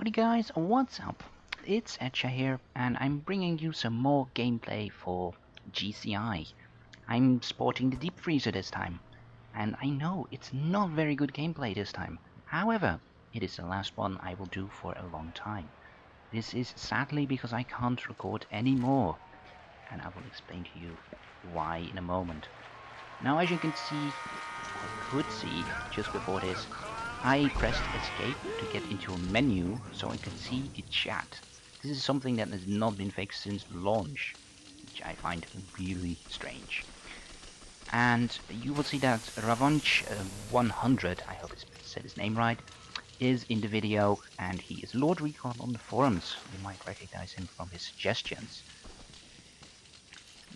Howdy guys, what's up? It's Etcha here, and I'm bringing you some more gameplay for GCI. I'm sporting the deep freezer this time, and I know it's not very good gameplay this time. However, it is the last one I will do for a long time. This is sadly because I can't record anymore, and I will explain to you why in a moment. Now, as you can see, or could see just before this, I pressed escape to get into a menu so I could see the chat. This is something that has not been fixed since launch, which I find really strange. And you will see that Ravanch 100, I hope I said his name right, is in the video, and he is Lord Recon on the forums. You might recognize him from his suggestions.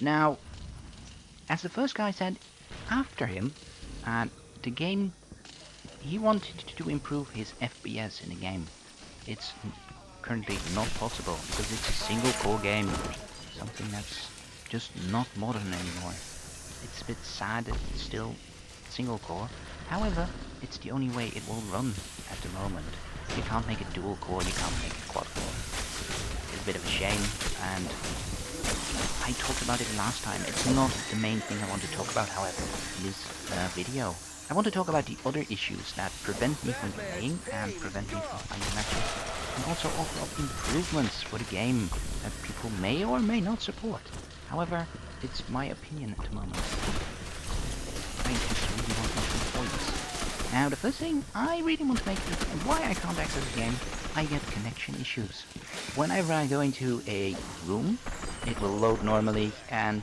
Now, as the first guy said, after him, the game, he wanted to improve his FPS in the game. It's currently not possible because it's a single core game, something that's just not modern anymore. It's a bit sad that it's still single core. However, it's the only way it will run at the moment. You can't make it dual core, you can't make it quad core. It's a bit of a shame, and I talked about it last time. It's not the main thing I want to talk about, however, in this video. I want to talk about the other issues that prevent me from playing and prevent me from finding matches, and also offer up improvements for the game that people may or may not support. However, it's my opinion at the moment. I just really want to make points. Now, the first thing I really want to make is why I can't access the game. I get connection issues. Whenever I go into a room, it will load normally, and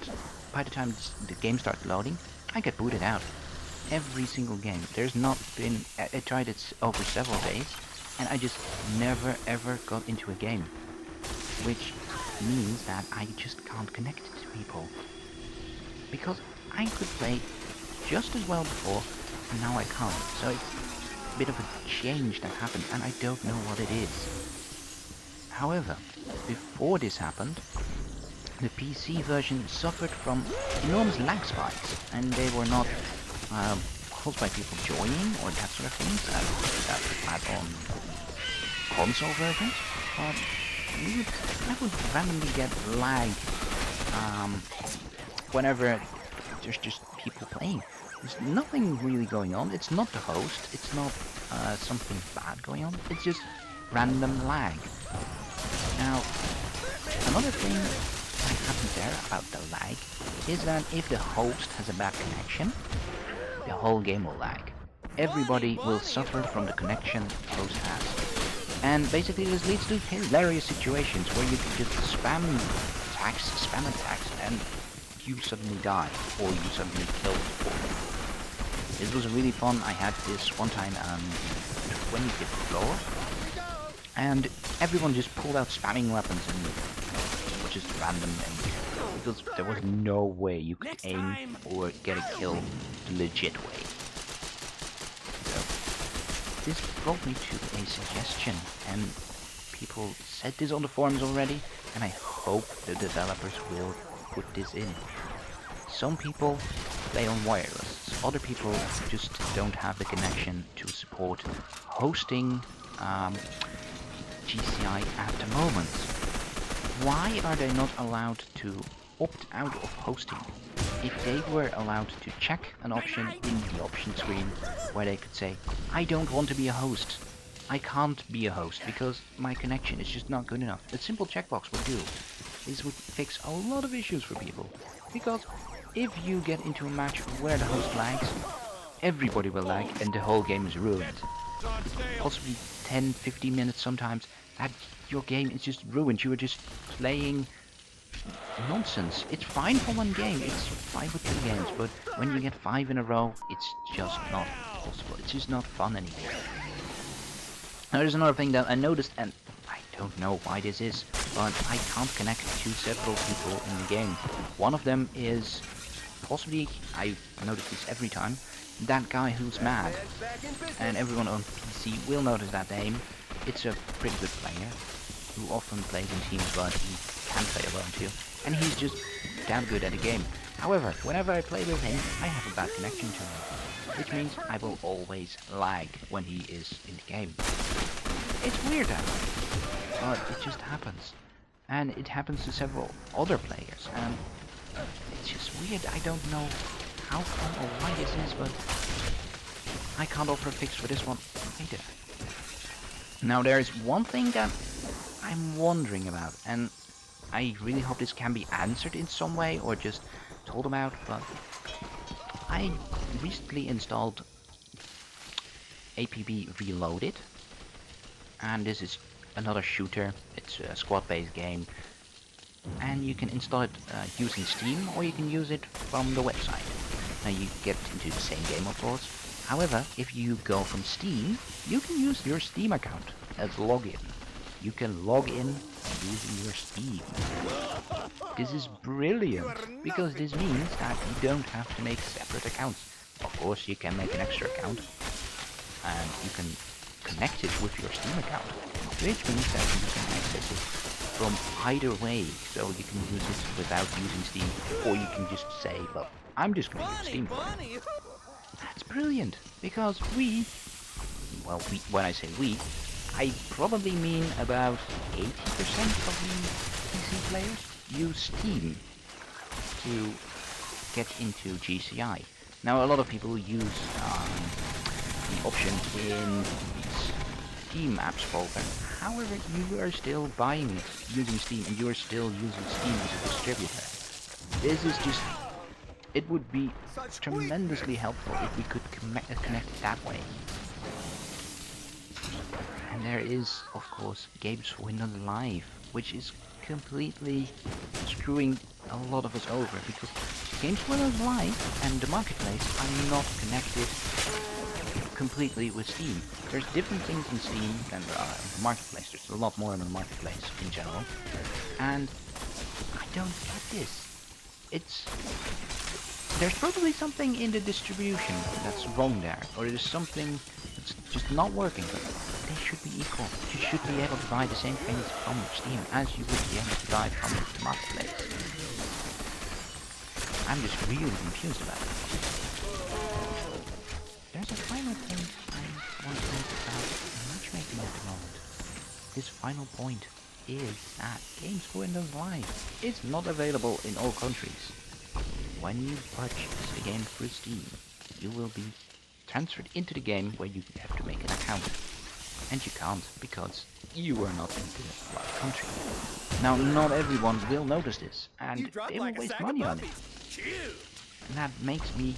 by the time the game starts loading, I get booted out. Every single game. There's not been... I tried it over several days, and I just never ever got into a game. Which means that I just can't connect to people. Because I could play just as well before, and now I can't. So it's a bit of a change that happened, and I don't know what it is. However, before this happened, the PC version suffered from enormous lag spikes, and they were not caused by people joining or that sort of thing. That would add on console versions, but I would randomly get lag whenever there's just people playing. There's nothing really going on. It's not the host. It's not something bad going on. It's just random lag. Now, another thing that happens there about the lag is that if the host has a bad connection, the whole game will lag. Everybody will suffer from the connection the host has. And basically this leads to hilarious situations where you can just spam attacks, and you suddenly die, or you suddenly kill people. This was really fun. I had this one time on the 25th floor, and everyone just pulled out spamming weapons and just random, and because there was no way you could aim or get a kill the legit way. So this brought me to a suggestion, and people said this on the forums already, and I hope the developers will put this in. Some people play on wireless, other people just don't have the connection to support hosting GCI at the moment. Why are they not allowed to opt out of hosting? If they were allowed to check an option in the option screen where they could say, I don't want to be a host. I can't be a host because my connection is just not good enough. A simple checkbox would do. This would fix a lot of issues for people. Because if you get into a match where the host lags, everybody will lag and the whole game is ruined. Possibly 10-15 minutes sometimes, that your game is just ruined. You are just playing nonsense. It's fine for one game, it's fine for 2 games, but when you get 5 in a row, it's just not possible. It's just not fun anymore. Now there's another thing that I noticed, and I don't know why this is, but I can't connect to several people in the game. One of them is possibly, I notice this every time, that guy who's mad. And everyone on PC will notice that name. It's a pretty good player who often plays in teams, but he can play alone too. And he's just damn good at the game. However, whenever I play with him, I have a bad connection to him, which means I will always lag when he is in the game. It's weird that way. but it just happens. And it happens to several other players, and it's just weird. I don't know how come or why this is, but I can't offer a fix for this one either. Now there is one thing that I'm wondering about, and I really hope this can be answered in some way or just told about, but I recently installed APB Reloaded, and this is another shooter. It's a squad-based game, and you can install it using Steam, or you can use it from the website. Now you get into the same game, of course. However, if you go from Steam, you can use your Steam account as login. You can log in using your Steam. This is brilliant, because this means that you don't have to make separate accounts. Of course, you can make an extra account, and you can connect it with your Steam account, which means that you can access it from either way. So you can use it without using Steam, or you can just say, well, I'm just going to use Steam for it. That's brilliant, because when I say we, I probably mean about 80% of the PC players use Steam to get into GCI. Now a lot of people use the option in the Steam apps folder. However, you are still buying it using Steam, and you are still using Steam as a distributor. This is just... It would be tremendously helpful if we could connect it that way. And there is, of course, Games for Windows Live, which is completely screwing a lot of us over, because Games for Windows Live and the marketplace are not connected completely with Steam. There's different things in Steam than there are in the marketplace. There's a lot more in the marketplace in general, and I don't get this. There's probably something in the distribution that's wrong there, or there's something that's just not working, but they should be equal. You should be able to buy the same things from Steam as you would be able to buy from the marketplace. I'm just really confused about it. There's a final point I want to make about matchmaking at the moment. This final point is that Games for Windows Live is not available in all countries. When you purchase a game through Steam, you will be transferred into the game where you have to make an account. And you can't, because you are not in the right country. Now, not everyone will notice this, and they will waste money on it. And that makes me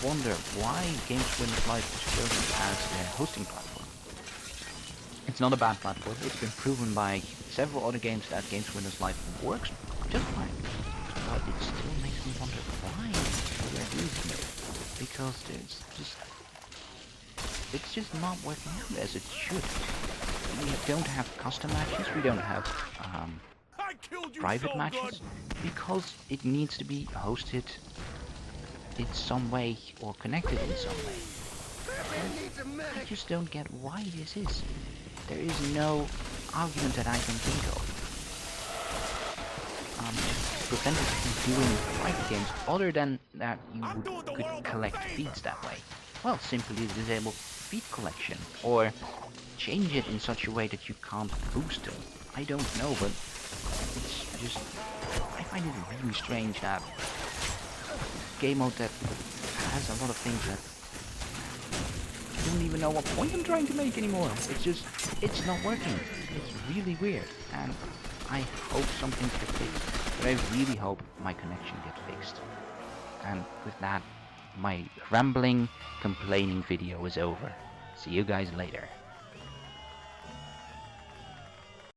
wonder why Games for Windows Live is chosen as their hosting platform. It's not a bad platform. It's been proven by several other games that Games for Windows Live works just fine. But it still makes me wonder why they're using it. Because it's just not working out as it should. We don't have custom matches, we don't have private matches, because it needs to be hosted in some way or connected in some way. I just don't get why this is. There is no argument that I can think of to prevent it from doing private games, other than that you could collect feeds that way. Well, simply disable feed collection, or change it in such a way that you can't boost them. I don't know, but it's just... I find it really strange that game mode that has a lot of things that I don't even know what point I'm trying to make anymore. It's not working. It's really weird, and I hope something gets fixed. But I really hope my connection gets fixed. And with that, my rambling, complaining video is over. See you guys later.